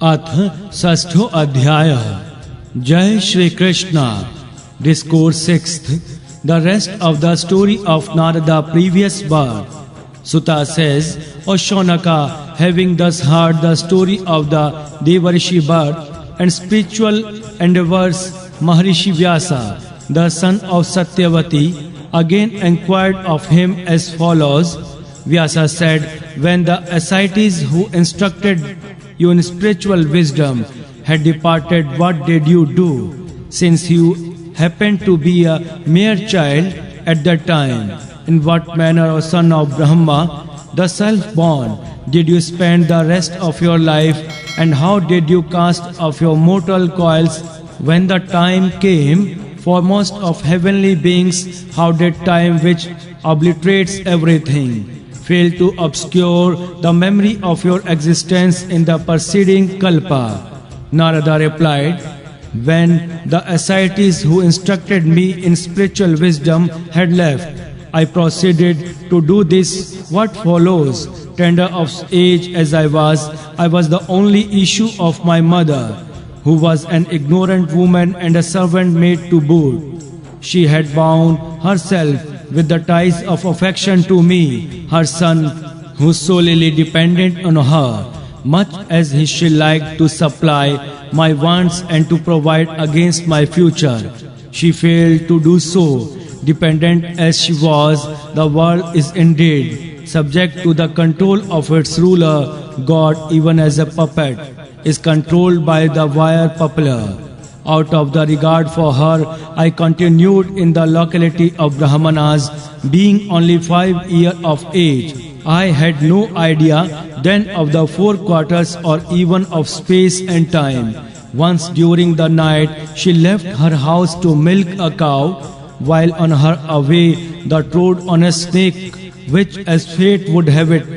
अथ षष्ठो अध्याय। जय Shri Krishna. Discourse 6th. The rest of the story of Narada previous birth. Sutta says, O Shaunaka, having thus heard the story of the Devarishi birth and spiritual endeavors, Maharishi Vyasa, the son of Satyavati, again inquired of him as follows. Vyasa said, when the ascetics who instructed you in spiritual wisdom had departed, what did you do? Since you happened to be a mere child at that time, in what manner, O son of Brahma, the self-born, did you spend the rest of your life, and how did you cast off your mortal coils when the time came? Foremost of heavenly beings, how did time, which obliterates everything, fail to obscure the memory of your existence in the preceding kalpa? Narada replied, when the ascetics who instructed me in spiritual wisdom had left, I proceeded to do this. What follows? Tender of age as I was the only issue of my mother, who was an ignorant woman and a servant maid to boot. She had bound herself with the ties of affection to me, her son, who solely depended on her, much as she liked to supply my wants and to provide against my future. She failed to do so. Dependent as she was, the world is indeed subject to the control of its ruler. God, even as a puppet, is controlled by the wire puppet. Out of the regard for her, I continued in the locality of Brahmanas, being only 5 years of age. I had no idea then of the 4 quarters or even of space and time. Once during the night, she left her house to milk a cow. While on her way, the trod on a snake, which, as fate would have it,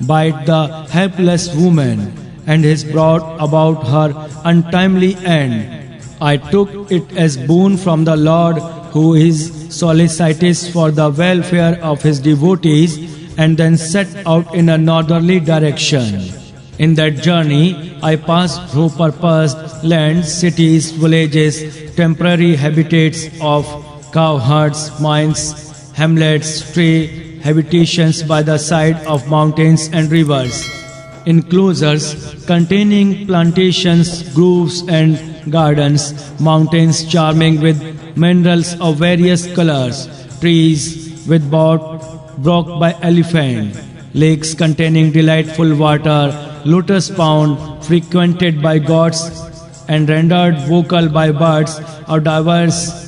bite the helpless woman, and has brought about her untimely end. I took it as boon from the Lord, who is solicitous for the welfare of his devotees, and then set out in a northerly direction. In that journey, I passed through purposed lands, cities, villages, temporary habitats of cowherds, mines, hamlets, stray habitations by the side of mountains and rivers, enclosures containing plantations, groves and gardens, mountains charming with minerals of various colors, trees with brought by elephant, lakes containing delightful water, lotus pond frequented by gods and rendered vocal by birds of diverse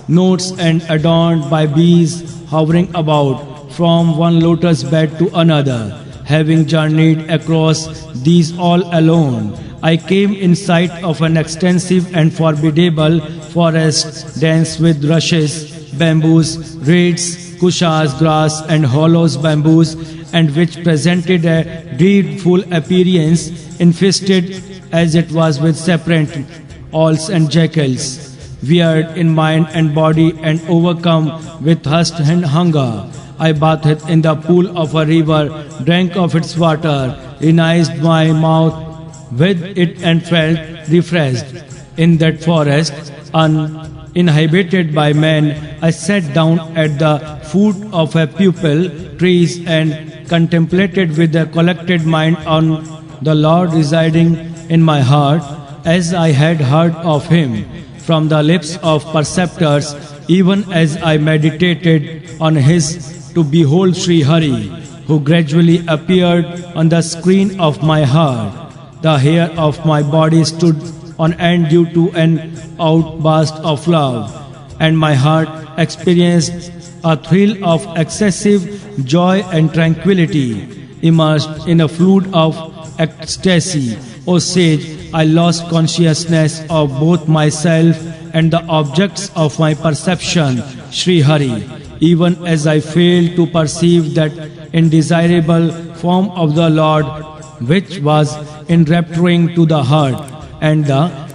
notes and adorned by bees hovering about from one lotus bed to another. Having journeyed across these all alone, I came in sight of an extensive and formidable forest dense with rushes, bamboos, reeds, kushas, grass and hollows bamboos, and which presented a dreadful appearance, infested as it was with serpents, owls and jackals. Wearied in mind and body and overcome with thirst and hunger, I bathed in the pool of a river, drank of its water, renized my mouth with it and felt refreshed. In that forest, uninhabited by men, I sat down at the foot of a pupil trees and contemplated with a collected mind on the Lord residing in my heart, as I had heard of him from the lips of preceptors, even as I meditated on his to behold Sri Hari, who gradually appeared on the screen of my heart. The hair of my body stood on end due to an outburst of love, and my heart experienced a thrill of excessive joy and tranquility, immersed in a flood of ecstasy. O sage, I lost consciousness of both myself and the objects of my perception, Sri Hari, even as I failed to perceive that indesirable form of the Lord, which was enrapturing to the heart, and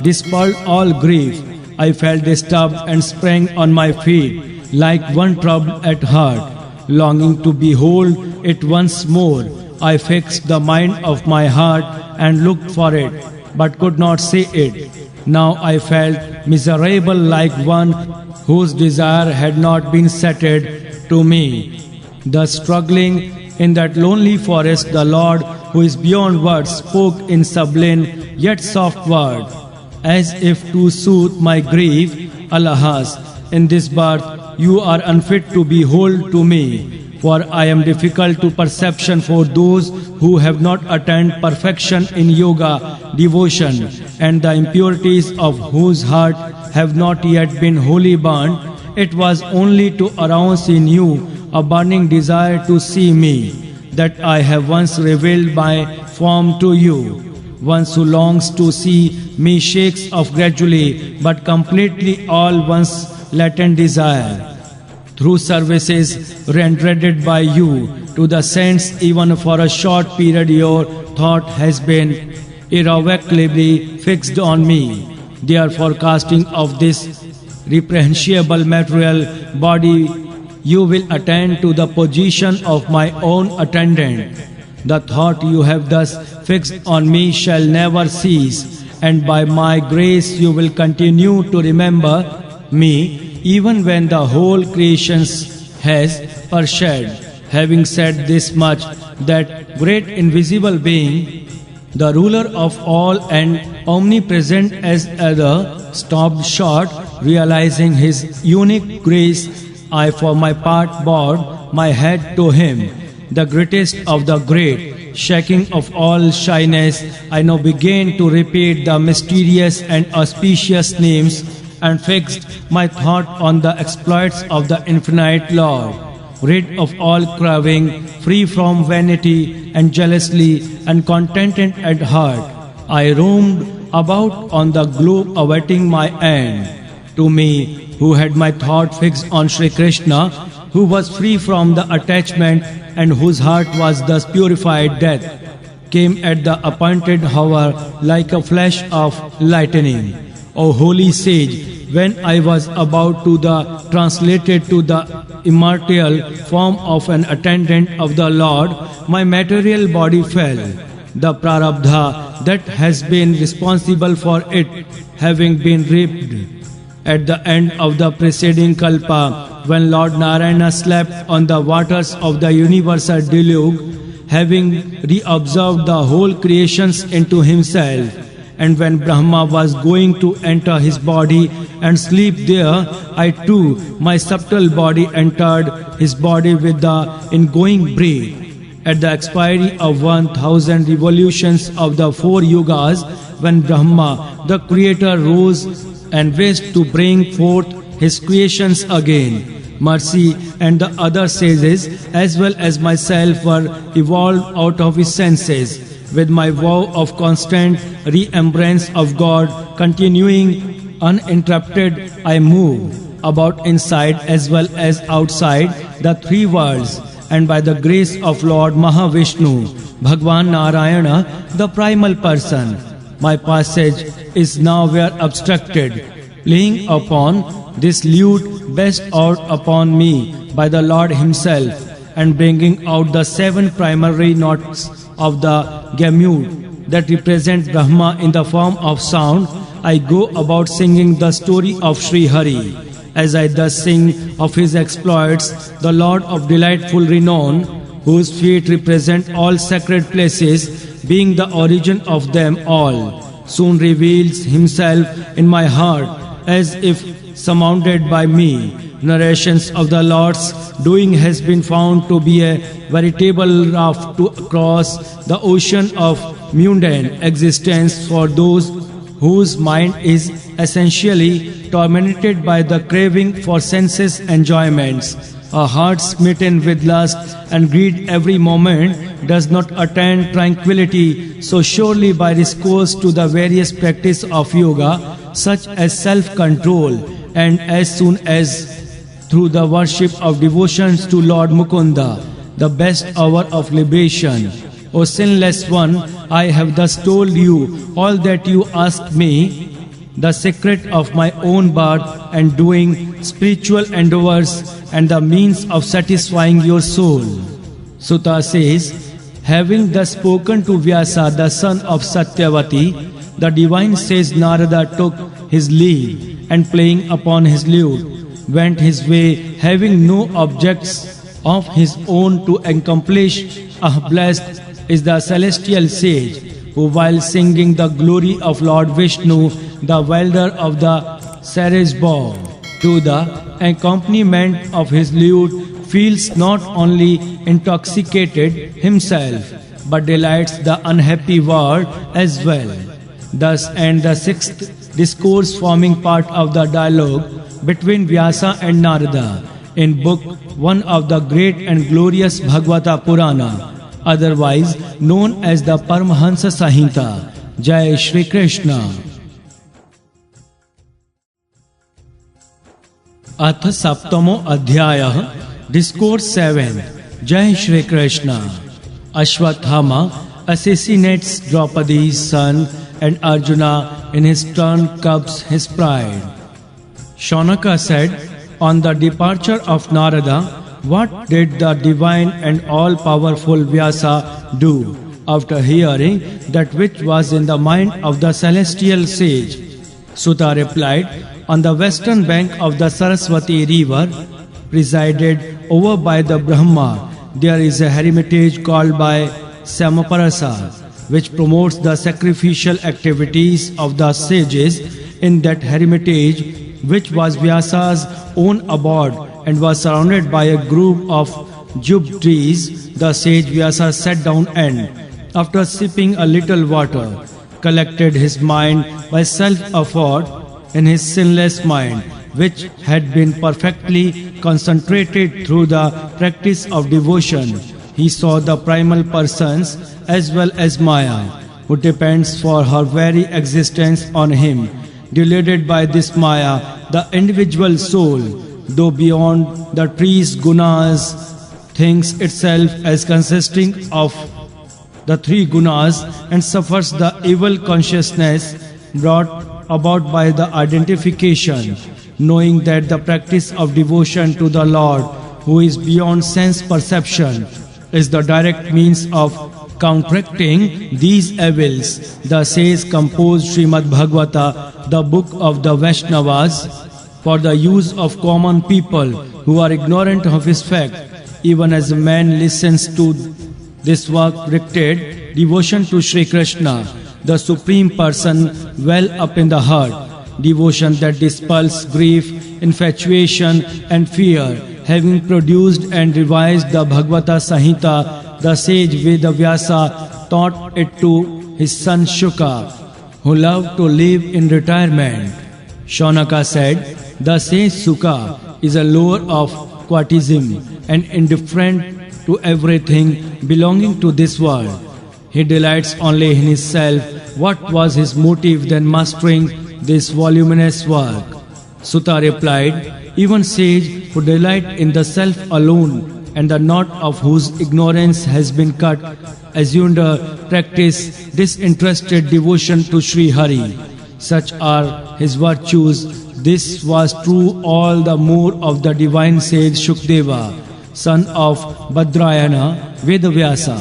dispelled all grief. I felt disturbed and sprang on my feet, like one troubled at heart, longing to behold it once more. I fixed the mind of my heart and looked for it. but could not say it. Now I felt miserable like one whose desire had not been sated to me. Thus struggling in that lonely forest, the Lord, who is beyond words, spoke in sublime yet soft word, as if to soothe my grief. Alas, in this birth you are unfit to behold to me, for I am difficult to perception for those who have not attained perfection in yoga, devotion, and the impurities of whose heart have not yet been wholly burnt. It was only to arouse in you a burning desire to see me, that I have once revealed my form to you. One who longs to see me shakes off gradually but completely all one's latent desire. Through services rendered by you to the saints, even for a short period your thought has been irrevocably fixed on me. Therefore, casting off this reprehensible material body, you will attain to the position of my own attendant. The thought you have thus fixed on me shall never cease, and by my grace you will continue to remember me, even when the whole creation has perished. Having said this much, that great invisible being, the ruler of all and omnipresent as ever, stopped short, realizing his unique grace. I for my part bowed my head to him, the greatest of the great. Shaking of all shyness, I now began to repeat the mysterious and auspicious names, and fixed my thought on the exploits of the infinite Lord. Rid of all craving, free from vanity and jealousy, and contented at heart, I roamed about on the globe awaiting my end. To me, who had my thought fixed on Sri Krishna, who was free from the attachment and whose heart was thus purified, death came at the appointed hour like a flash of lightning. O holy sage, when I was about to the translated to the immortal form of an attendant of the Lord, my material body fell. The prarabdha that has been responsible for it having been reaped at the end of the preceding kalpa, when Lord Narayana slept on the waters of the universal deluge, having reobserved the whole creations into himself, and when Brahma was going to enter his body and sleep there, I too, my subtle body, entered his body with the ingoing breath. At the expiry of 1000 revolutions of the 4 yugas, when Brahma, the creator, rose and wished to bring forth his creations again, Mercy and the other sages as well as myself were evolved out of his senses, with my vow of constant remembrance of God continuing uninterrupted. I move about inside as well as outside the 3 worlds, and by the grace of Lord Mahavishnu, Bhagwan Narayana, the primal person, my passage is nowhere obstructed. Laying upon this lute bestowed out upon me by the Lord himself, and bringing out the 7 primary notes of the gamut that represent Brahma in the form of sound, I go about singing the story of Sri Hari. As I thus sing of his exploits, the Lord of delightful renown, whose feet represent all sacred places, being the origin of them all, soon reveals himself in my heart as if surmounted by me. Narrations of the Lord's doing has been found to be a veritable raft to cross the ocean of mundane existence for those whose mind is essentially tormented by the craving for senses enjoyments. A heart smitten with lust and greed every moment does not attain tranquility so surely by recourse to the various practice of yoga, such as self-control, and as soon as through the worship of devotions to Lord Mukunda, the best hour of liberation. O sinless one, I have thus told you all that you asked me, the secret of my own birth and doing, spiritual endeavors, and the means of satisfying your soul. Sutta says, having thus spoken to Vyasa, the son of Satyavati, the divine sage Narada took his leave, and playing upon his lute, went his way, having no objects of his own to accomplish. Ah, blessed is the celestial sage, who while singing the glory of Lord Vishnu, the welder of the Saraj bow, to the accompaniment of his lute, feels not only intoxicated himself, but delights the unhappy world as well. Thus ends the sixth discourse, forming part of the dialogue between Vyasa and Narada in book 1 of the great and glorious Bhagavata Purana, otherwise known as the Paramahansa Samhita. Jai Shri Krishna. अथ सप्तमो अध्यायः discourse 7. जय Shri Krishna. Ashwatthama assassinates Draupadi's son, and Arjuna in his turn curbs his pride. Shaunaka said, on the departure of Narada, what did the divine and all-powerful Vyasa do after hearing that which was in the mind of the celestial sage? Suta replied, on the western bank of the Saraswati river, presided over by the Brahma, there is a hermitage called by Samaparasa, which promotes the sacrificial activities of the sages. In that hermitage, which was Vyasa's own abode and was surrounded by a grove of jub trees, the sage Vyasa sat down and, after sipping a little water, collected his mind by self-effort in his sinless mind, which had been perfectly concentrated through the practice of devotion. He saw the primal persons as well as Maya, who depends for her very existence on him. Deluded by this Maya, the individual soul, though beyond the trees gunas, thinks itself as consisting of the three gunas and suffers the evil consciousness brought about by the identification, knowing that the practice of devotion to the Lord, who is beyond sense perception, is the direct means of counteracting these evils. The sage composed Srimad Bhagavata, the book of the Vaishnavas, for the use of common people who are ignorant of his fact. Even as a man listens to this work directed devotion to Sri Krishna, the Supreme Person, well up in the heart, devotion that dispels grief, infatuation and fear. Having produced and revised the Bhagavata Samhita, the sage Vedavyasa taught it to his son Shuka, who loved to live in retirement. Shaunaka said, the sage Shuka is a lover of quietism and indifferent to everything belonging to this world. He delights only in himself. What was his motive then mastering this voluminous work? Suta replied, even sage who delight in the self alone and the knot of whose ignorance has been cut, assumed practice disinterested devotion to Sri Hari. Such are his virtues. This was true all the more of the divine sage Shukdeva, son of Bhadrayana Vedavyasa,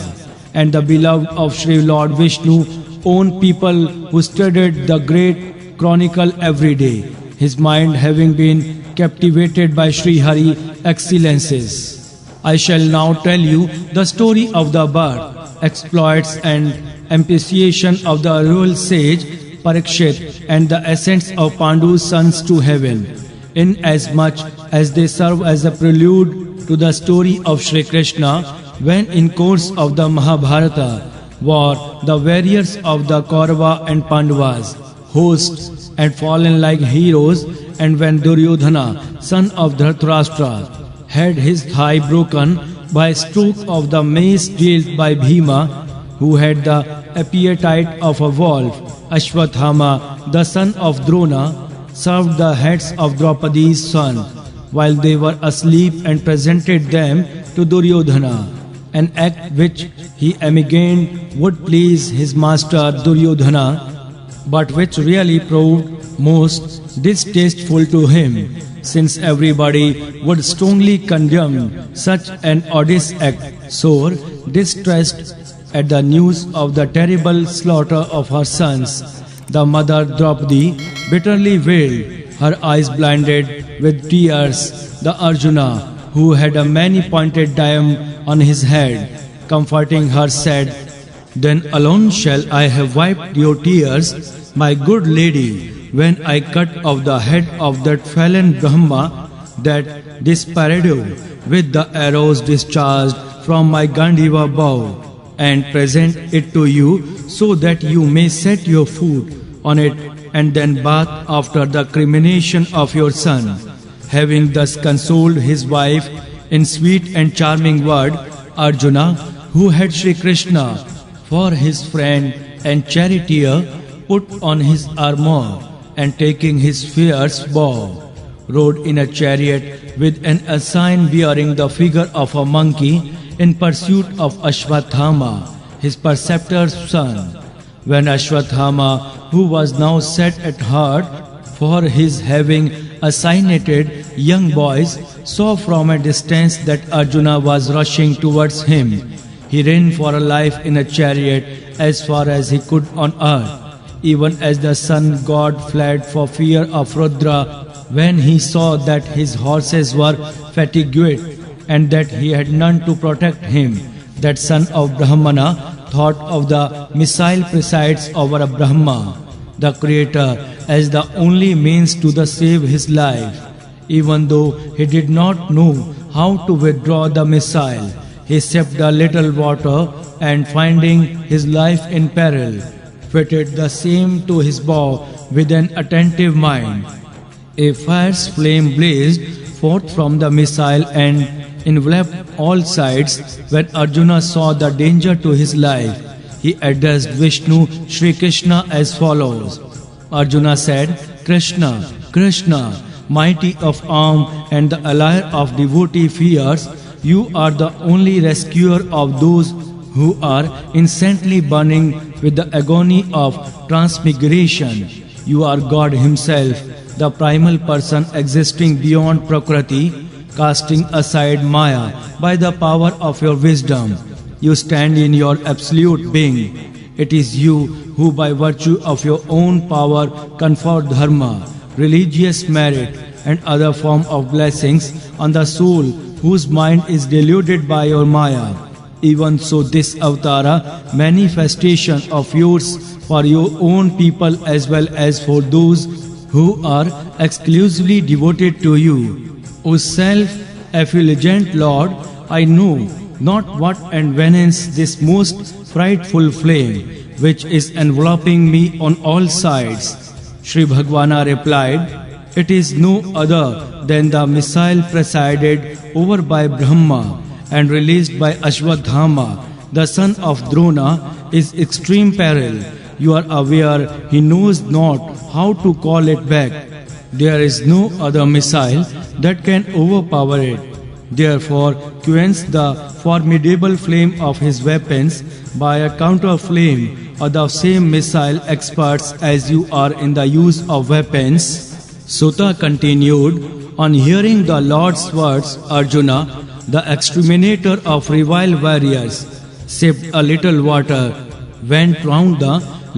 and the beloved of Sri Lord Vishnu, own people who studied the great chronicle every day, his mind having been captivated by Sri Hari excellences. I shall now tell you the story of the birth, exploits and ambition of the royal sage Parikshit and the ascents of Pandu's sons to heaven, inasmuch as they serve as a prelude to the story of Sri Krishna, when in course of the Mahabharata war, the warriors of the Kaurava and Pandavas, hosts, had fallen like heroes, and when Duryodhana, son of Dhritarashtra, had his thigh broken by a stroke of the mace dealt by Bhima, who had the appetite of a wolf, Ashwatthama, the son of Drona, served the heads of Draupadi's son, while they were asleep, and presented them to Duryodhana, an act which he imagined would please his master Duryodhana, but which really proved most distasteful to him, since everybody would strongly condemn such an odious act. Sore distressed at the news of the terrible slaughter of her sons, The mother Draupadi bitterly wailed, her eyes blinded with tears. The Arjuna, who had a many pointed diadem on his head, comforting her said, "Then alone shall I have wiped your tears, my good lady, when I cut off the head of that fallen Brahma that disparaded with the arrows discharged from my Gandiva bow, and present it to you so that you may set your foot on it and then bath after the cremation of your son." Having thus consoled his wife in sweet and charming word, Arjuna, who had Sri Krishna for his friend and charioteer, put on his armor and taking his fierce bow, rode in a chariot with an assign bearing the figure of a monkey in pursuit of Ashwathama, his preceptor's son. When Ashwathama, who was now set at heart for his having assignated young boys, saw from a distance that Arjuna was rushing towards him, he ran for a life in a chariot as far as he could on earth. Even as the sun god fled for fear of Rudra, when he saw that his horses were fatigued and that he had none to protect him, that son of Brahmana thought of the missile presides over a Brahma, the Creator, as the only means to save his life. Even though he did not know how to withdraw the missile, he sipped a little water and finding his life in peril, fitted the same to his bow with an attentive mind. A fierce flame blazed forth from the missile and enveloped all sides. When Arjuna saw the danger to his life, he addressed Vishnu Sri Krishna as follows. Arjuna said, "Krishna, Krishna, mighty of arm and the allayer of devotee fears, you are the only rescuer of those who are incessantly burning with the agony of transmigration. You are God Himself, the primal person existing beyond Prakriti, casting aside Maya by the power of your wisdom. You stand in your absolute being. It is you who by virtue of your own power confer dharma, religious merit and other form of blessings on the soul whose mind is deluded by your Maya. Even so this avatara manifestation of yours for your own people as well as for those who are exclusively devoted to you. O self-effulgent Lord, I know not what envenens this most frightful flame which is enveloping me on all sides." Sri Bhagwana replied, "It is no other than the missile presided over by Brahma and released by Ashwathama, the son of Drona, is extreme peril. You are aware he knows not how to call it back. There is no other missile that can overpower it. Therefore, quench the formidable flame of his weapons by a counter flame or the same missile experts as you are in the use of weapons." Sutta continued, "On hearing the Lord's words, Arjuna, the exterminator of reviled warriors, sipped a little water, went round the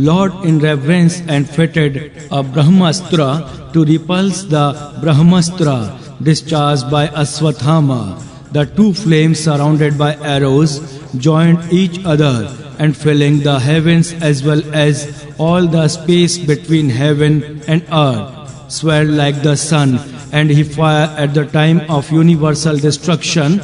Lord in reverence and fitted a Brahmastra to repulse the Brahmastra discharged by Ashwathama. The two flames surrounded by arrows joined each other and filling the heavens as well as all the space between heaven and earth, swelled like the sun, and he fired at the time of universal destruction,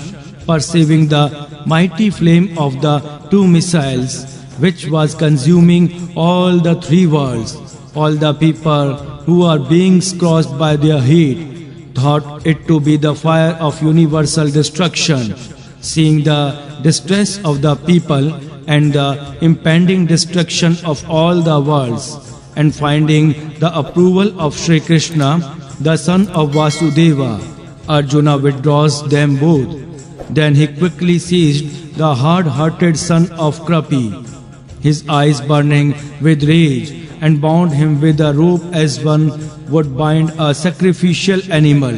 perceiving the mighty flame of the two missiles, which was consuming all the three worlds. All the people who are being scorched by their heat thought it to be the fire of universal destruction. Seeing the distress of the people and the impending destruction of all the worlds, and finding the approval of Sri Krishna, the son of Vasudeva, Arjuna withdraws them both. Then he quickly seized the hard-hearted son of Krapi, his eyes burning with rage, and bound him with a rope as one would bind a sacrificial animal.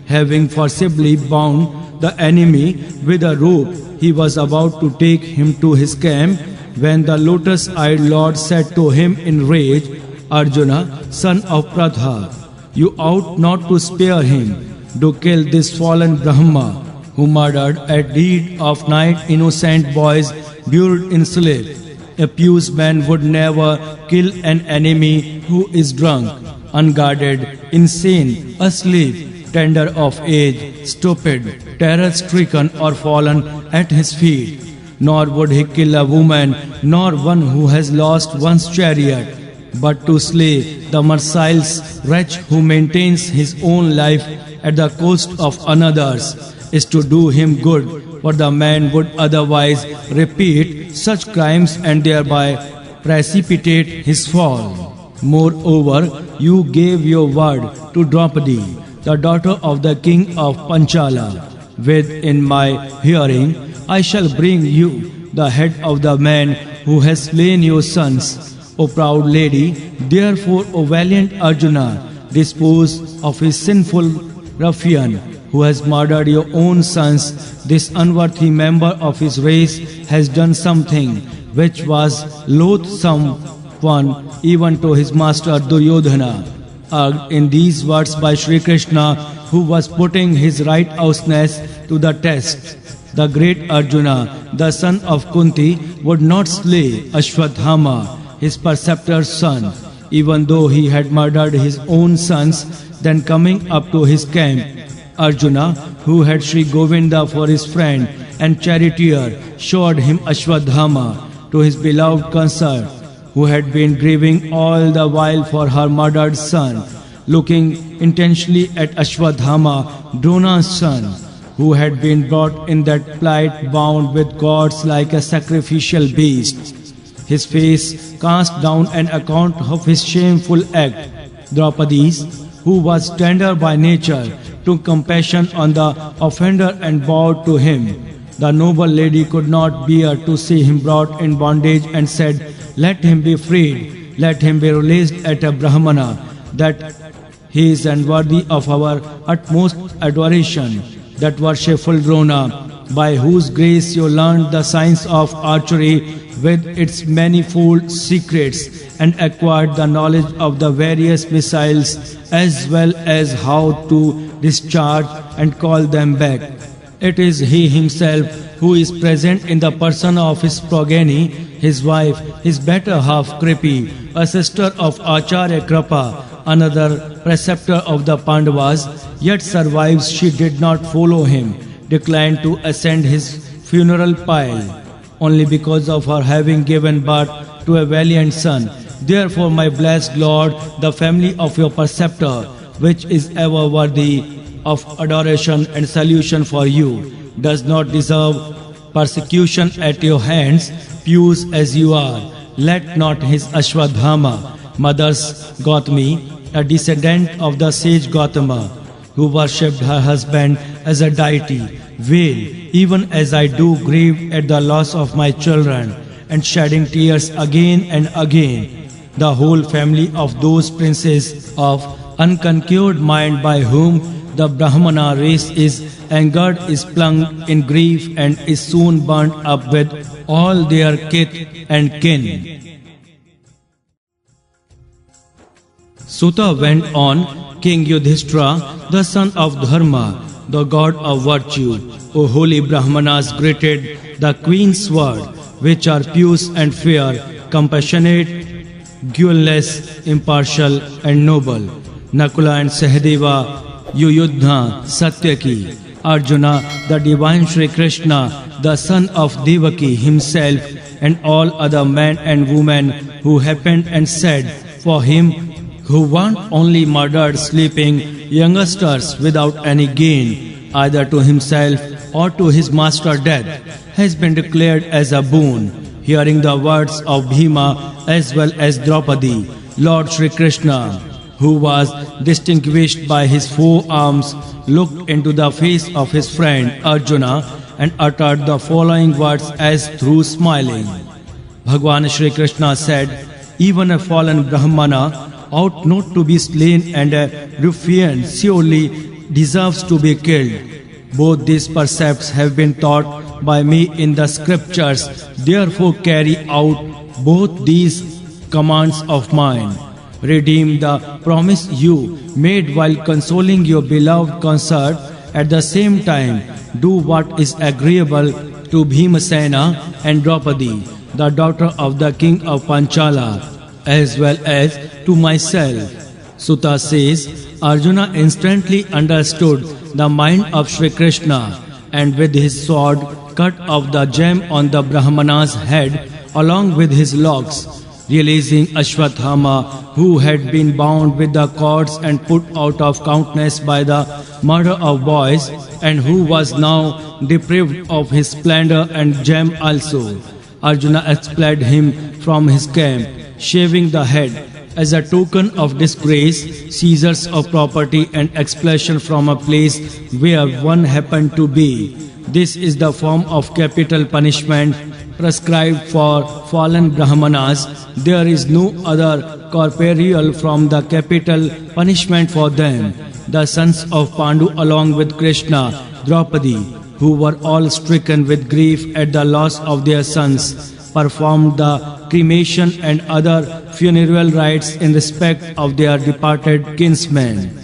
Having forcibly bound the enemy with a rope, he was about to take him to his camp when the lotus-eyed Lord said to him in rage, Arjuna, son of Pratha, you ought not to spare him. Do kill this fallen Brahma, who murdered at deed of night innocent boys buried in sleep. A pious man would never kill an enemy who is drunk, unguarded, insane, asleep, tender of age, stupid, terror-stricken or fallen at his feet. Nor would he kill a woman, nor one who has lost one's chariot, but to slay the merciless wretch who maintains his own life at the cost of another's is to do him good, for the man would otherwise repeat such crimes and thereby precipitate his fall. Moreover, you gave your word to Draupadi, the daughter of the king of Panchala. Within my hearing, I shall bring you the head of the man who has slain your sons. O proud lady, therefore, O valiant Arjuna, dispose of his sinful ruffian who has murdered your own sons. This unworthy member of his race has done something which was loathsome one even to his master Duryodhana. Urged in these words by Sri Krishna, who was putting his righteousness to the test, the great Arjuna, the son of Kunti, would not slay Ashwadhama, his preceptor's son, even though he had murdered his own sons. Then coming up to his camp, Arjuna, who had Sri Govinda for his friend and charioteer, showed him Ashwadhama to his beloved consort, who had been grieving all the while for her murdered son. Looking intensely at Ashwadhama, Drona's son, who had been brought in that plight bound with cords like a sacrificial beast, his face cast down an account of his shameful act. Draupadi, who was tender by nature, took compassion on the offender and bowed to him. The noble lady could not bear to see him brought in bondage and said, "Let him be freed, let him be released at a Brahmana, that he is unworthy of our utmost adoration." That worshipful Drona, by whose grace you learned the science of archery with its manifold secrets and acquired the knowledge of the various missiles as well as how to discharge and call them back. It is he himself who is present in the person of his progeny, his wife, his better half Kripi, a sister of Acharya Krapa, another preceptor of the Pandavas, yet survives. She did not follow him, declined to ascend his funeral pile, only because of her having given birth to a valiant son. Therefore, my blessed Lord, the family of your preceptor, which is ever worthy of adoration and salutation for you, does not deserve persecution at your hands, pious as you are. Let not his Ashwadhama, mother's Gautami, a descendant of the sage Gautama, who worshipped her husband as a deity, wail, even as I do grieve at the loss of my children, and shedding tears again and again. The whole family of those princes of unconquered mind by whom the Brahmana race is angered is plunged in grief and is soon burnt up with all their kith and kin. Suta went on, King Yudhishthira, the son of Dharma, the god of virtue, O holy Brahmanas, greeted the queen's word, which are pious and fair, compassionate, guileless, impartial and noble. Nakula and Sahadeva, Yuyudha, Satyaki, Arjuna, the divine Sri Krishna, the son of Devaki himself, and all other men and women who happened and said, for him who want only murdered sleeping youngsters without any gain, either to himself or to his master death, has been declared as a boon. Hearing the words of Bhima as well as Draupadi, Lord Sri Krishna, who was distinguished by his forearms, looked into the face of his friend Arjuna and uttered the following words as through smiling. Bhagwan Sri Krishna said, even a fallen Brahmana ought not to be slain, and a ruffian surely deserves to be killed. Both these precepts have been taught by me in the scriptures. Therefore carry out both these commands of mine. Redeem the promise you made while consoling your beloved consort. At the same time, do what is agreeable to Bhimasena and Draupadi, the daughter of the king of Panchala, as well as to myself. Suta says, Arjuna instantly understood the mind of Shri Krishna, and with his sword cut off the gem on the Brahmana's head along with his locks, releasing Ashwathama, who had been bound with the cords and put out of countenance by the murder of boys, and who was now deprived of his splendor and gem also. Arjuna expelled him from his camp, shaving the head as a token of disgrace, seizures of property and expulsion from a place where one happened to be. This is the form of capital punishment prescribed for fallen Brahmanas. There is no other corporeal from the capital punishment for them. The sons of Pandu along with Krishna, Draupadi, who were all stricken with grief at the loss of their sons, performed the cremation and other funeral rites in respect of their departed kinsmen.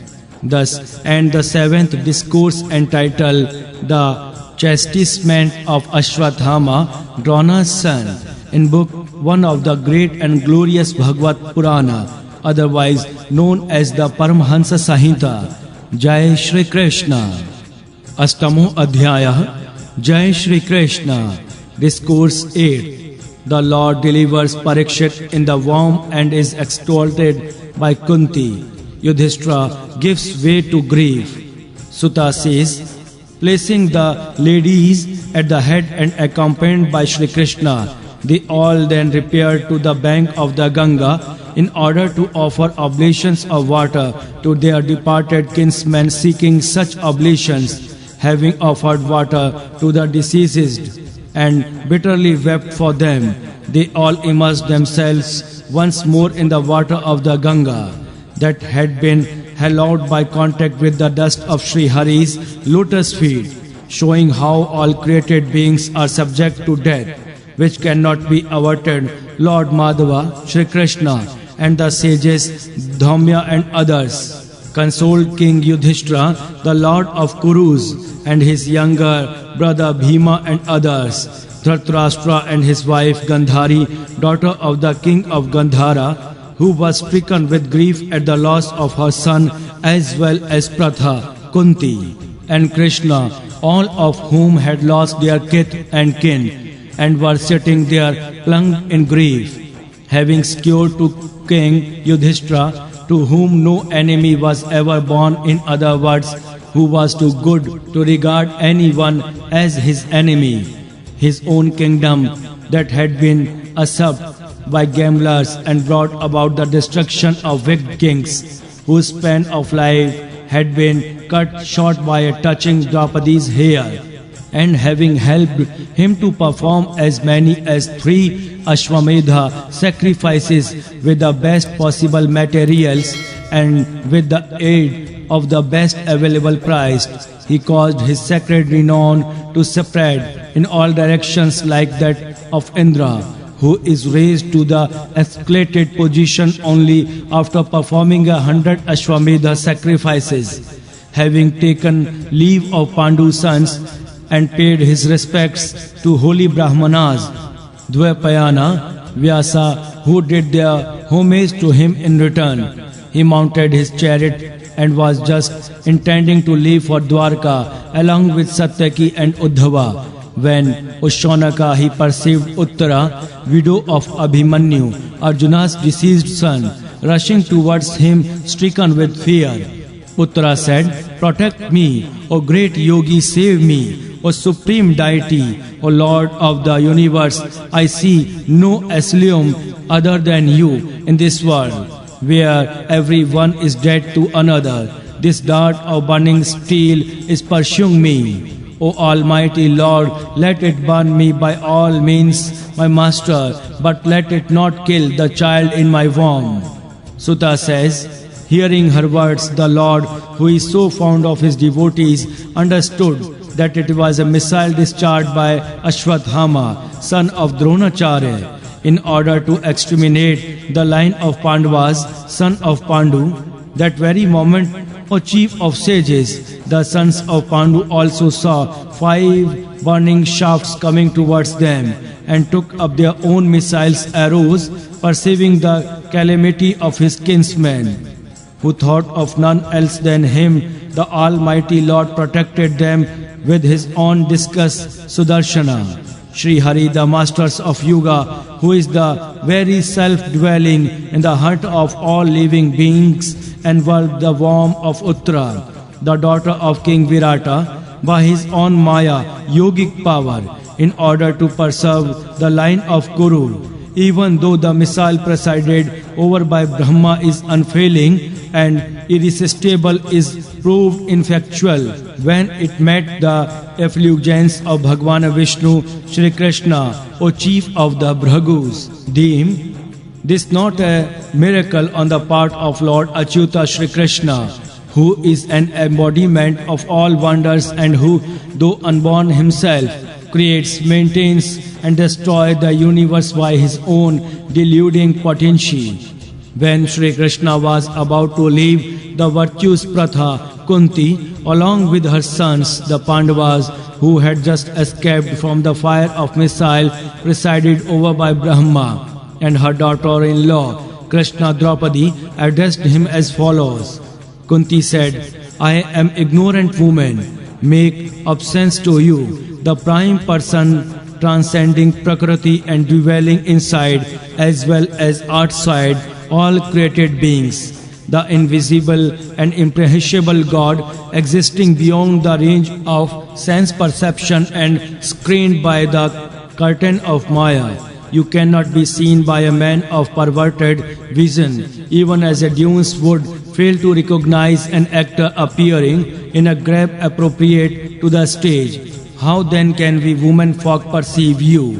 Thus, and the seventh discourse entitled The Chastisement of Ashwathama, Drona's son, in book 1 of the great and glorious Bhagavad Purana, otherwise known as the Paramhansa Samhita. Jai Shri Krishna. Astamo Adhyaya. Jai Shri Krishna. Discourse 8. The Lord delivers Parikshit in the womb and is exalted by Kunti. Yudhishthira gives way to grief. Suta says, placing the ladies at the head and accompanied by Shri Krishna, they all then repaired to the bank of the Ganga in order to offer oblations of water to their departed kinsmen, seeking such oblations. Having offered water to the deceased and bitterly wept for them, they all immersed themselves once more in the water of the Ganga that had been hallowed by contact with the dust of Sri Hari's lotus feet, showing how all created beings are subject to death, which cannot be averted. Lord Madhava, Shri Krishna, and the sages Dhaumya and others consoled King Yudhishthira, the Lord of Kurus, and his younger brother Bhima and others, Dhritarashtra and his wife Gandhari, daughter of the king of Gandhara, who was stricken with grief at the loss of her son, as well as Pratha, Kunti, and Krishna, all of whom had lost their kith and kin, and were sitting there plunged in grief, having secured to King Yudhishthira, to whom no enemy was ever born, in other words, who was too good to regard anyone as his enemy, his own kingdom that had been usurped by gamblers and brought about the destruction of wicked kings, whose span of life had been cut short by a touching Draupadi's hair, and having helped him to perform as many as 3 Ashwamedha sacrifices with the best possible materials and with the aid of the best available price, he caused his sacred renown to spread in all directions like that of Indra, who is raised to the escalated position only after performing 100 Ashwamedha sacrifices. Having taken leave of Pandu's sons and paid his respects to holy Brahmanas, Dvaipayana, Vyasa, who did their homage to him in return, he mounted his chariot and was just intending to leave for Dwarka along with Satyaki and Uddhava, when Ushanaka he perceived Uttara, widow of Abhimanyu, Arjuna's deceased son, rushing towards him stricken with fear. Uttara said, "Protect me, O great yogi, save me, O supreme deity, O Lord of the universe. I see no asylum other than you in this world, where everyone is dead to another. This dart of burning steel is pursuing me. O Almighty Lord, let it burn me by all means, my master, but let it not kill the child in my womb." Suta says, hearing her words, the Lord, who is so fond of his devotees, understood that it was a missile discharged by Ashwathama, son of Dronacharya. in order to exterminate the line of Pandavas, son of Pandu. That very moment, O chief of sages, the sons of Pandu also saw 5 burning shafts coming towards them, and took up their own missiles arrows, perceiving the calamity of his kinsmen, who thought of none else than him. The Almighty Lord protected them with his own discus Sudarshana. Sri Hari, the masters of Yuga, who is the very self-dwelling in the heart of all living beings, enveloped the womb of Uttara, the daughter of King Virata, by his own Maya, yogic power, in order to preserve the line of Kuru. Even though the missile presided over by Brahma is unfailing and irresistible, is proved ineffectual when it met the effulgence of Bhagwan Vishnu, Shri Krishna, O chief of the Bhragus. Deem this not a miracle on the part of Lord Achyuta Shri Krishna, who is an embodiment of all wonders and who, though unborn himself, creates, maintains and destroys the universe by his own deluding potency. When Shri Krishna was about to leave the virtuous Pratha, Kunti, along with her sons, the Pandavas, who had just escaped from the fire of missile presided over by Brahma, and her daughter-in-law, Krishna Draupadi, addressed him as follows. Kunti said, I am ignorant woman, make obeisance to you, the prime person transcending Prakriti and dwelling inside as well as outside all created beings, the invisible and imperishable God existing beyond the range of sense perception and screened by the curtain of Maya. You cannot be seen by a man of perverted vision, even as a dunce would fail to recognize an actor appearing in a garb appropriate to the stage. How then can we women folk perceive you,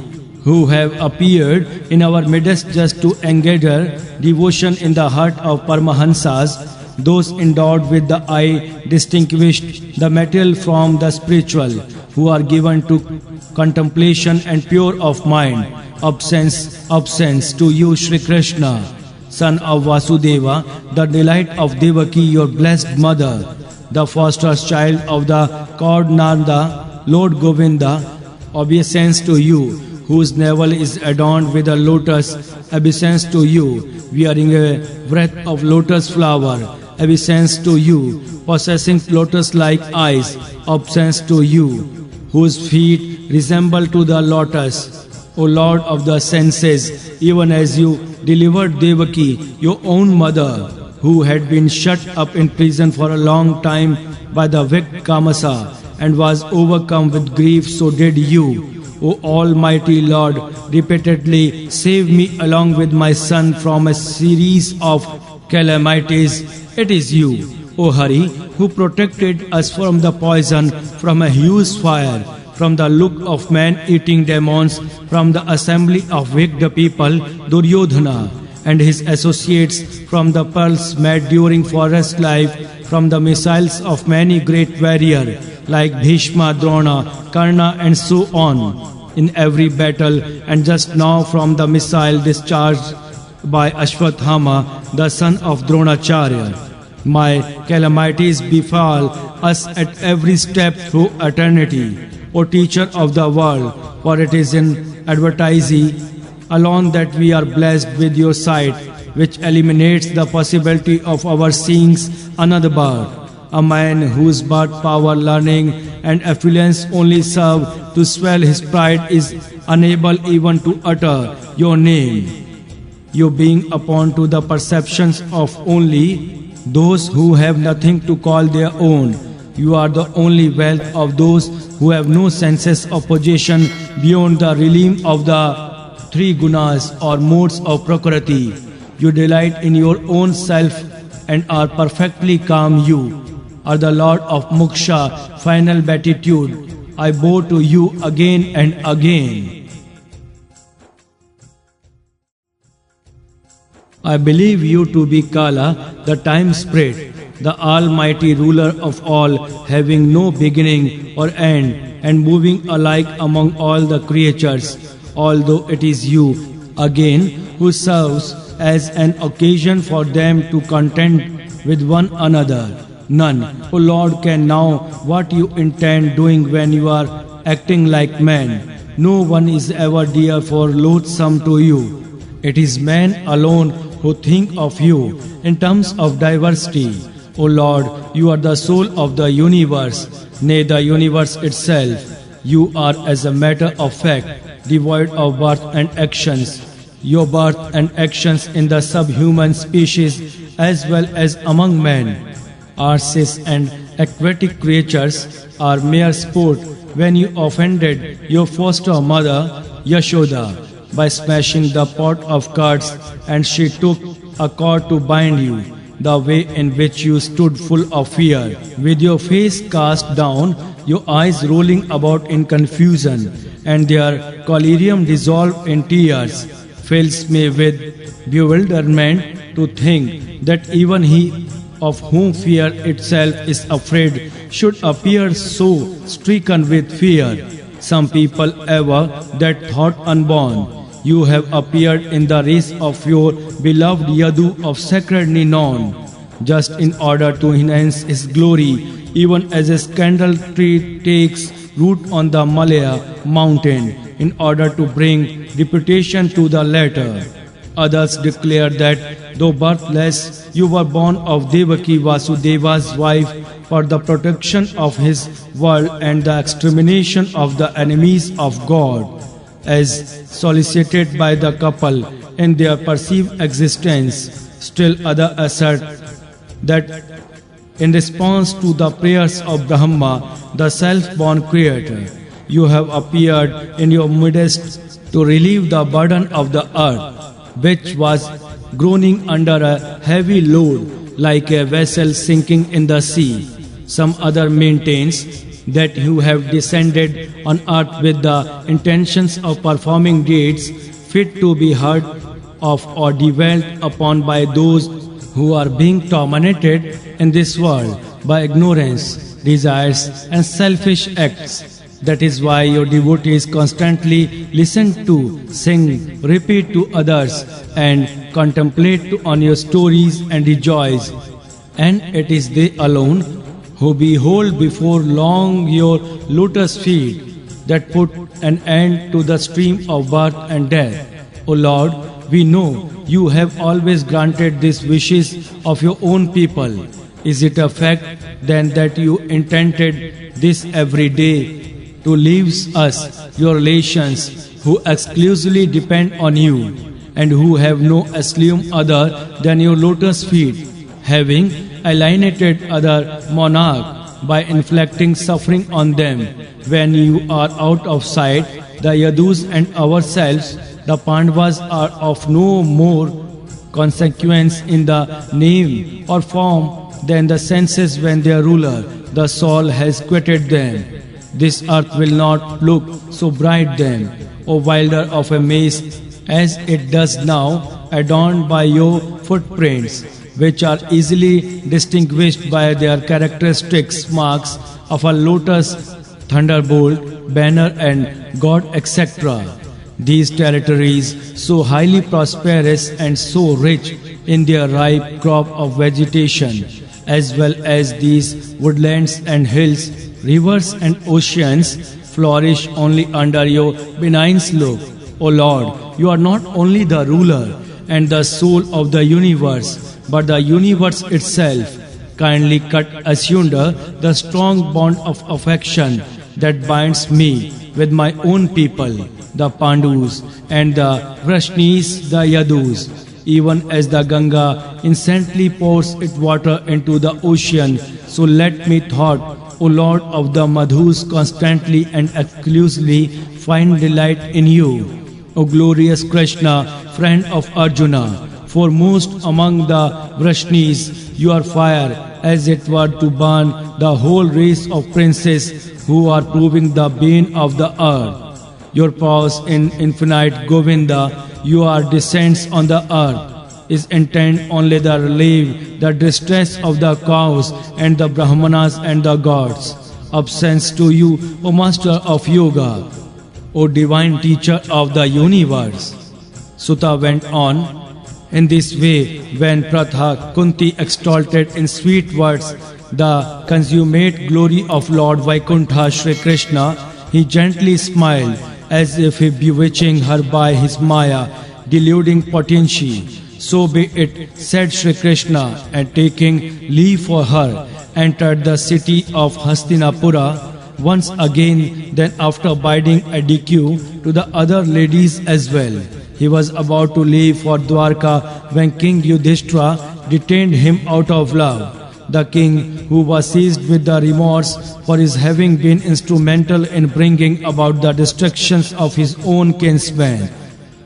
who have appeared in our midst just to engender devotion in the heart of Paramahansas, those endowed with the eye distinguished the material from the spiritual, who are given to contemplation and pure of mind. Obeisance to you, Shri Krishna, son of Vasudeva, the delight of Devaki, your blessed mother, the foster child of the god Nanda, Lord Govinda. Obeisance to you, whose navel is adorned with a lotus. Obeisance to you, wearing a wreath of lotus flower. Obeisance to you, possessing lotus-like eyes. Obeisance to you, whose feet resemble to the lotus. O Lord of the senses, even as you delivered Devaki, your own mother, who had been shut up in prison for a long time by the wicked Kamasa and was overcome with grief, so did you, O Almighty Lord, repeatedly save me along with my son from a series of calamities. It is you, O Hari, who protected us from the poison, from a huge fire, from the look of man-eating demons, from the assembly of wicked people, Duryodhana, and his associates, from the pearls made during forest life, from the missiles of many great warriors, like Bhishma, Drona, Karna, and so on, in every battle, and just now from the missile discharged by Ashwathama, the son of Dronacharya. My calamities befall us at every step through eternity, O teacher of the world, for it is in advertising alone that we are blessed with your sight, which eliminates the possibility of our seeing another bird. A man whose birth power, learning and affluence only serve to swell his pride is unable even to utter your name. You being upon to the perceptions of only those who have nothing to call their own. You are the only wealth of those who have no senses of possession beyond the realm of the 3 gunas or modes of Prakriti. You delight in your own self and are perfectly calm. You are the Lord of Moksha, final beatitude. I bow to you again and again. I believe you to be Kala, the time spirit, the almighty ruler of all, having no beginning or end, and moving alike among all the creatures. Although it is you again who serves as an occasion for them to contend with one another. None, O Lord, can know what you intend doing when you are acting like man. No one is ever dear or loathsome to you. It is man alone who think of you in terms of diversity. O Lord, you are the soul of the universe, nay, the universe itself. You are, as a matter of fact, devoid of birth and actions. Your birth and actions in the subhuman species as well as among men, arses and aquatic creatures, are mere sport when you offended your foster mother, Yashoda, by smashing the pot of curds, and she took a cord to bind you, the way in which you stood full of fear, with your face cast down, your eyes rolling about in confusion, and their collyrium dissolved in tears, fills me with bewilderment to think that even he of whom fear itself is afraid should appear so stricken with fear. Some people ever that thought unborn. You have appeared in the race of your beloved Yadu of sacred Ninon, just in order to enhance his glory, even as a scandal tree takes root on the Malaya mountain, in order to bring reputation to the latter. Others declare that though birthless, you were born of Devaki Vasudeva's wife for the protection of his world and the extermination of the enemies of God, as solicited by the couple in their perceived existence. Still others assert that in response to the prayers of Brahma, the self-born creator, you have appeared in your midst to relieve the burden of the earth, which was groaning under a heavy load like a vessel sinking in the sea. Some other maintains that you have descended on earth with the intentions of performing deeds fit to be heard of or dwelt upon by those who are being tormented in this world by ignorance, desires and selfish acts. That is why your devotees constantly listen to, sing, repeat to others and contemplate on your stories and rejoice. And it is they alone who behold before long your lotus feet that put an end to the stream of birth and death. O Lord, we know you have always granted these wishes of your own people. Is it a fact then that you intended this every day to leave us, your relations, who exclusively depend on you and who have no asylum other than your lotus feet, having alienated other monarch by inflicting suffering on them when you are out of sight? The Yadus and ourselves, the Pandavas, are of no more consequence in the name or form than the senses when their ruler, the soul, has quitted them. This earth will not look so bright then, O wielder of a mace, as it does now, adorned by your footprints, which are easily distinguished by their characteristic marks of a lotus, thunderbolt, banner and god, etc. These territories, so highly prosperous and so rich in their ripe crop of vegetation, as well as these woodlands and hills, rivers and oceans, flourish only under your benign slope. O Lord, you are not only the ruler and the soul of the universe, but the universe itself. Kindly cut asunder the strong bond of affection that binds me with my own people, the Pandus, and the Vrashnis, the Yadus. Even as the Ganga instantly pours its water into the ocean, so let me thought, O Lord of the Madhus, constantly and exclusively find delight in you. O glorious Krishna, friend of Arjuna, foremost among the Vrashnis, you are fire, as it were to burn the whole race of princes who are proving the bane of the earth. Your powers in infinite Govinda, you are descends on the earth, is intent only to relieve the distress of the cows and the Brahmanas and the gods. Absence to you, O Master of Yoga, O divine teacher of the universe. Suta went on. In this way, when Pratha Kunti exalted in sweet words the consummate glory of Lord Vaikuntha Shri Krishna, he gently smiled as if he bewitching her by his Maya, deluding potency. So be it, said Shri Krishna, and taking leave for her, entered the city of Hastinapura once again. Then after bidding adieu to the other ladies as well, he was about to leave for Dwarka when King Yudhishthira detained him out of love. The king, who was seized with the remorse for his having been instrumental in bringing about the destructions of his own kinsmen,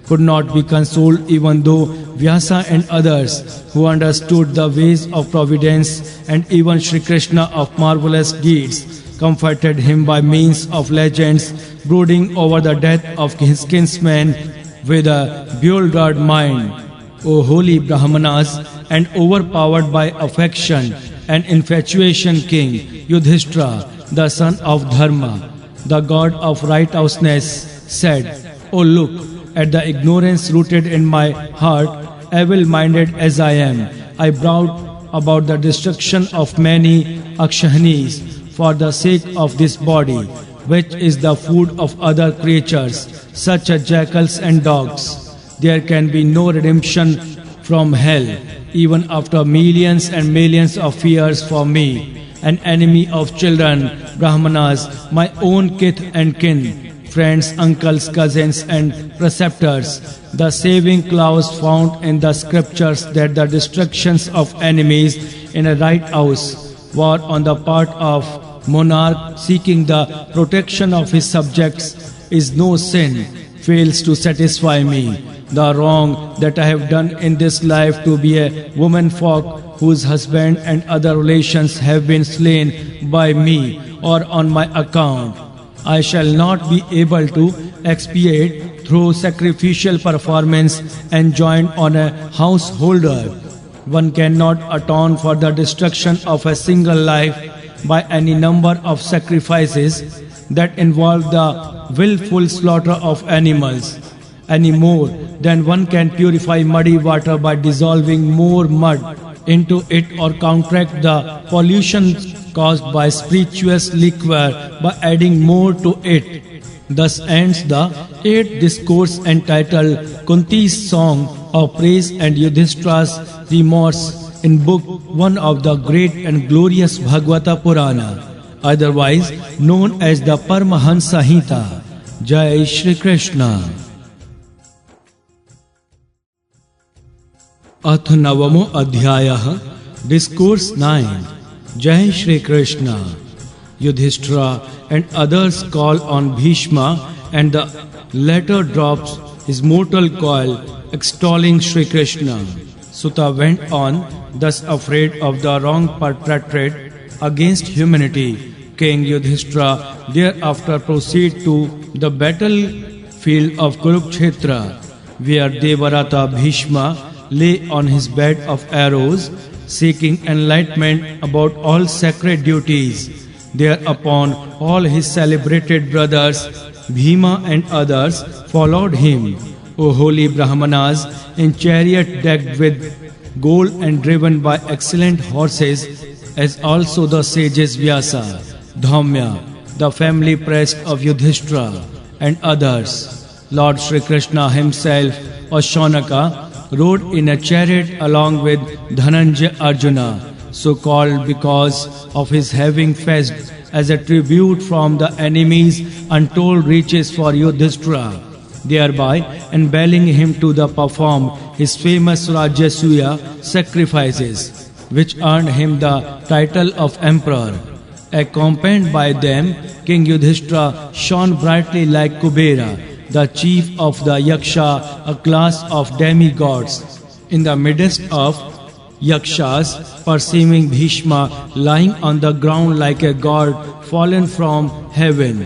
could not be consoled even though Vyasa and others who understood the ways of providence and even Shri Krishna of marvelous deeds comforted him by means of legends brooding over the death of his kinsmen with a bewildered mind. O holy Brahmanas, and overpowered by affection and infatuation, King Yudhishthira, the son of Dharma, the god of righteousness, said, O look at the ignorance rooted in my heart, evil-minded as I am. I brought about the destruction of many Akshahnis for the sake of this body, which is the food of other creatures, such as jackals and dogs. There can be no redemption from hell, even after millions and millions of years for me, an enemy of children, Brahmanas, my own kith and kin, friends, uncles, cousins and preceptors. The saving clause found in the scriptures that the destructions of enemies in a right house were on the part of monarch seeking the protection of his subjects is no sin, fails to satisfy me. The wrong that I have done in this life to be a woman folk whose husband and other relations have been slain by me or on my account, I shall not be able to expiate through sacrificial performance enjoined on a householder. One cannot atone for the destruction of a single life by any number of sacrifices that involve the willful slaughter of animals, any more than one can purify muddy water by dissolving more mud into it or counteract the pollution caused by spirituous liquor by adding more to it. Thus ends the 8th discourse entitled Kunti's Song of Praise and Yudhishthira's Remorse in Book 1 of the great and glorious Bhagavata Purana, otherwise known as the Paramahansa Hita. Jai Shri Krishna. अथ नवमो अध्यायः Discourse 9. Jai Shri Krishna. Yudhishthira and others call on Bhishma, and the latter drops his mortal coil, extolling Shri Krishna. Suta went on, thus afraid of the wrong perpetrated against humanity. King Yudhishthira thereafter proceeded to the battlefield of Kurukshetra, where Devarata Bhishma lay on his bed of arrows, seeking enlightenment about all sacred duties. Thereupon all his celebrated brothers, Bhima and others, followed him. O holy Brahmanas, in chariot decked with gold and driven by excellent horses, as also the sages Vyasa, Dhaumya, the family priest of Yudhishthira, and others. Lord Shri Krishna himself, or Shaunaka, rode in a chariot along with Dhananjaya Arjuna, so called because of his having fetched as a tribute from the enemies untold riches for Yudhishthira, thereby embelling him to perform his famous Rajasuya sacrifices, which earned him the title of emperor. Accompanied by them, King Yudhishthira shone brightly like Kubera, the chief of the Yaksha, a class of demigods. In the midst of Yakshas, perceiving Bhishma lying on the ground like a god fallen from heaven,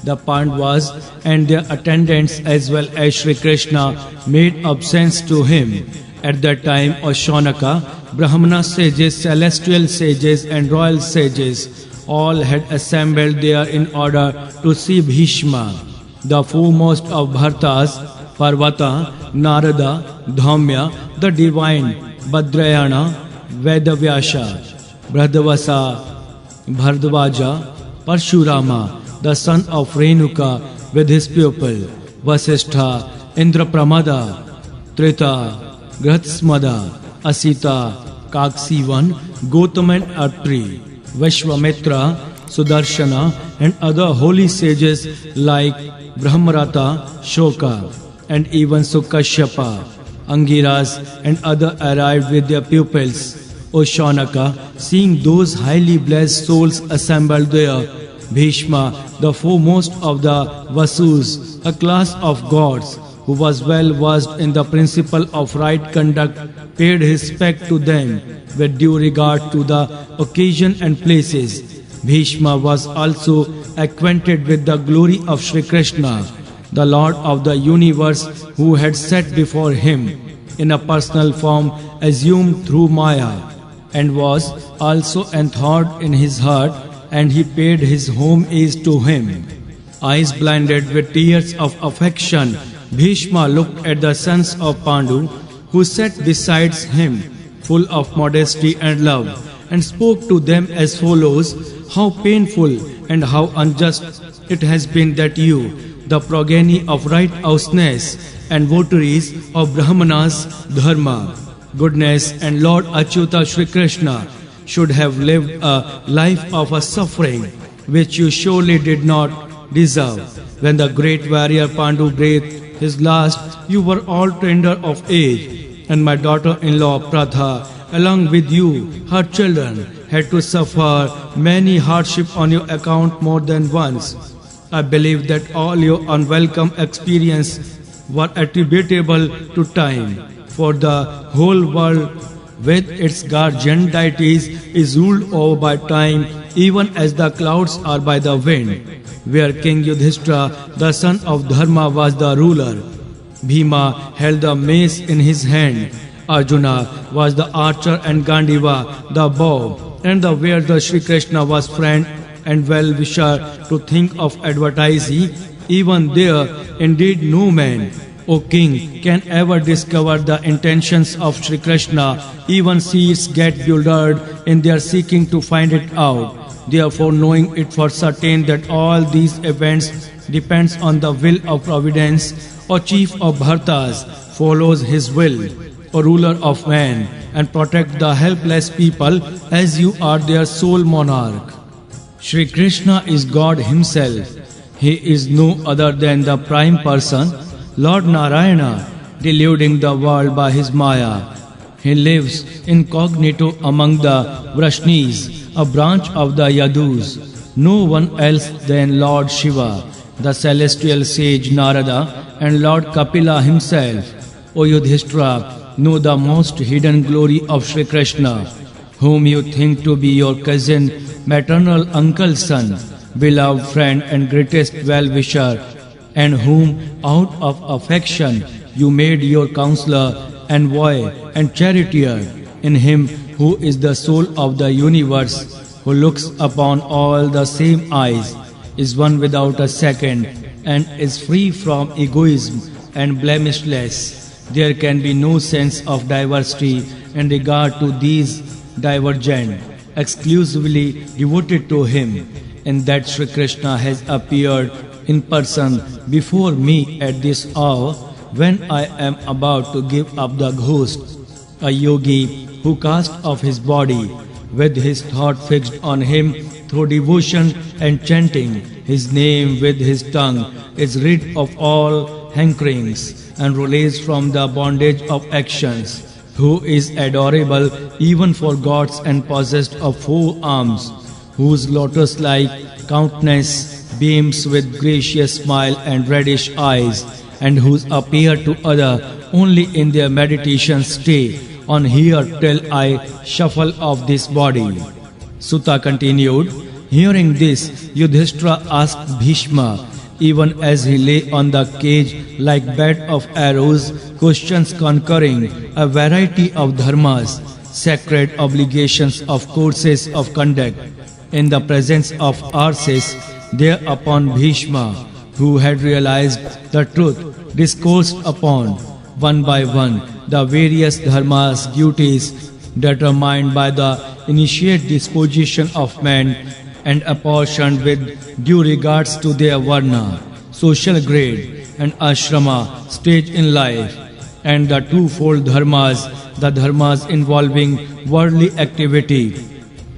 the Pandavas and their attendants as well as Shri Krishna made obeisance to him. At that time, O Shaunaka, Brahmana sages, celestial sages and royal sages all had assembled there in order to see Bhishma. The foremost of Bhartas, Parvata, Narada, Dhaumya, the divine Badrayana, Vedavyasa, Bhradavasa, Bhardvaja, Parshurama, the son of Renuka with his pupil, Vasishtha, Indrapramada, Trita, Gratsmada, Asita, Kaksivan, Gautam and Atri, Vishwamitra, Sudarshana and other holy sages like Brahmarata, Shoka and even Sukashyapa, Angiras and other arrived with their pupils. O Shaunaka, seeing those highly blessed souls assembled there, Bhishma, the foremost of the Vasus, a class of gods, who was well versed in the principle of right conduct, paid his respect to them with due regard to the occasion and places. Bhishma was also acquainted with the glory of Sri Krishna, the Lord of the universe, who had set before him in a personal form assumed through Maya, and was also enthroned in his heart, and he paid his homage to him. Eyes blinded with tears of affection, Bhishma looked at the sons of Pandu, who sat beside him, full of modesty and love, and spoke to them as follows: How painful and how unjust it has been that you, the progeny of righteousness and votaries of Brahmanas Dharma, goodness and Lord Achyuta Sri Krishna, should have lived a life of a suffering which you surely did not deserve. When the great warrior Pandu breathed his last, you were all tender of age, and my daughter-in-law Pratha, along with you, her children, had to suffer many hardships on your account more than once. I believe that all your unwelcome experience were attributable to time, for the whole world with its guardian deities is ruled over by time, even as the clouds are by the wind. Where King Yudhishthira, the son of Dharma, was the ruler, Bhima held the mace in his hand, Arjuna was the archer and Gandiva the bow, and where the Sri Krishna was friend and well-wisher to think of advertising, even there indeed no man, O king, can ever discover the intentions of Sri Krishna. Even seers get bewildered in their seeking to find it out. Therefore, knowing it for certain that all these events depends on the will of Providence, O chief of Bhartas, follows his will, O ruler of man, and protect the helpless people as you are their sole monarch. Sri Krishna is God himself. He is no other than the prime person, Lord Narayana, deluding the world by his Maya. He lives incognito among the Vrashnis, a branch of the Yadus. No one else than Lord Shiva, the celestial sage Narada, and Lord Kapila himself. O Yudhishthira, know the most hidden glory of Sri Krishna, whom you think to be your cousin, maternal uncle's son, beloved friend and greatest well-wisher, and whom out of affection you made your counselor, envoy and charioteer. In him who is the soul of the universe, who looks upon all the same eyes, is one without a second, and is free from egoism and blemishless. There can be no sense of diversity in regard to these divergent, exclusively devoted to him, in that Sri Krishna has appeared in person before me at this hour when I am about to give up the ghost. A yogi who cast off his body with his thought fixed on him through devotion and chanting his name with his tongue is rid of all hankerings and released from the bondage of actions, who is adorable even for gods and possessed of 4 arms, whose lotus-like countenance beams with gracious smile and reddish eyes, and whose appear to other only in their meditation stay on here till I shuffle off this body. Sutta continued, hearing this, Yudhishthira asked Bhishma, even as he lay on the cage like bed of arrows, questions concurring a variety of dharmas, sacred obligations of courses of conduct, in the presence of Arses. Thereupon Bhishma, who had realized the truth, discoursed upon one by one the various dharmas, duties determined by the initiate disposition of men and apportioned with due regards to their varna, social grade and ashrama stage in life, and the twofold dharmas, the dharmas involving worldly activity,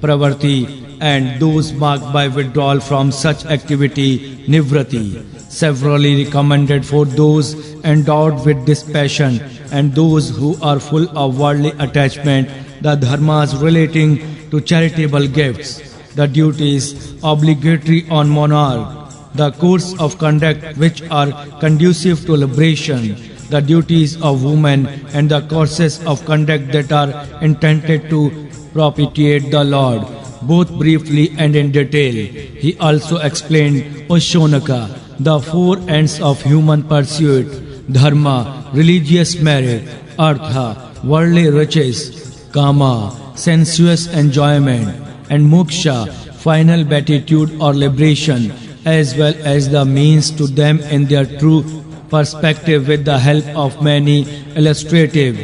pravarti, and those marked by withdrawal from such activity, nivrati, severally recommended for those endowed with dispassion and those who are full of worldly attachment, the dharmas relating to charitable gifts, the duties obligatory on monarch, the course of conduct which are conducive to liberation, the duties of women, and the courses of conduct that are intended to propitiate the Lord, both briefly and in detail. He also explained, O Shonaka, the four ends of human pursuit: dharma, religious merit; artha, worldly riches; kama, sensuous enjoyment; and moksha, final beatitude or liberation, as well as the means to them in their true perspective with the help of many illustrative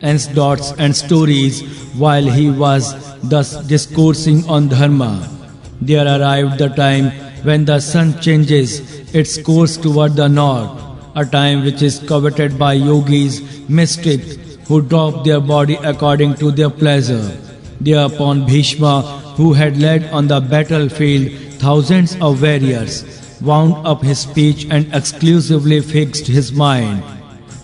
anecdotes and stories. While he was thus discoursing on dharma, there arrived the time when the sun changes its course toward the north, a time which is coveted by yogis, mystics, who drop their body according to their pleasure. Thereupon Bhishma, who had led on the battlefield thousands of warriors, wound up his speech and exclusively fixed his mind,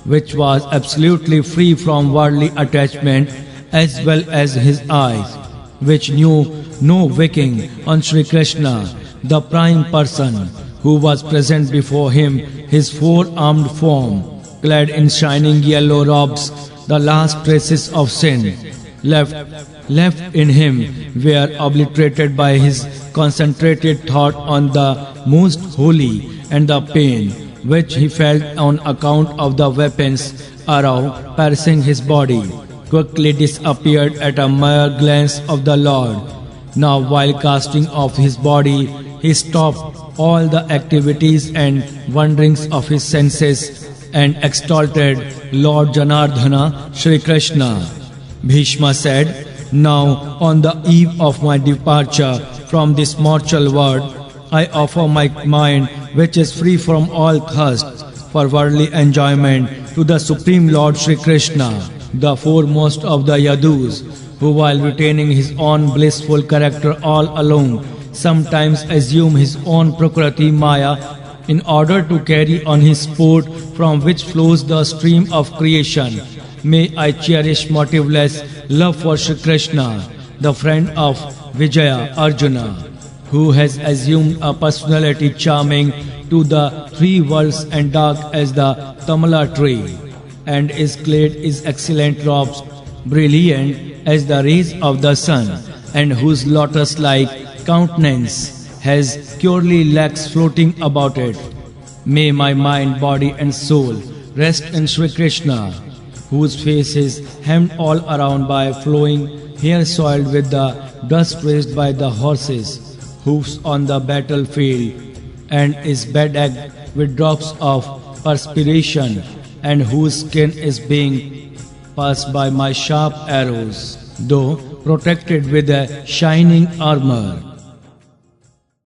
which was absolutely free from worldly attachment, as well as his eyes, which knew no waking, on Sri Krishna, the Prime Person, who was present before him, his four-armed form, clad in shining yellow robes. The last traces of sin left in him were obliterated by his concentrated thought on the most holy, and the pain which he felt on account of the weapons arrow piercing his body quickly disappeared at a mere glance of the Lord. Now, while casting off his body, he stopped all the activities and wanderings of his senses and exalted Lord Janardhana, Sri Krishna. Bhishma said, Now, on the eve of my departure from this mortal world, I offer my mind, which is free from all thirst for worldly enjoyment, to the Supreme Lord Sri Krishna, the foremost of the Yadus, who while retaining his own blissful character all alone, sometimes assume his own Prakriti Maya in order to carry on his sport from which flows the stream of creation. May I cherish motiveless love for Sri Krishna, the friend of Vijaya Arjuna, who has assumed a personality charming to the three worlds and dark as the Tamala tree, and is clad in excellent robes, brilliant as the rays of the sun, and whose lotus-like countenance has curly locks floating about it. May my mind, body and soul rest in Sri Krishna, whose face is hemmed all around by flowing hair soiled with the dust raised by the horses' hoofs on the battlefield, and is bedecked with drops of perspiration, and whose skin is being pierced by my sharp arrows, though protected with a shining armor.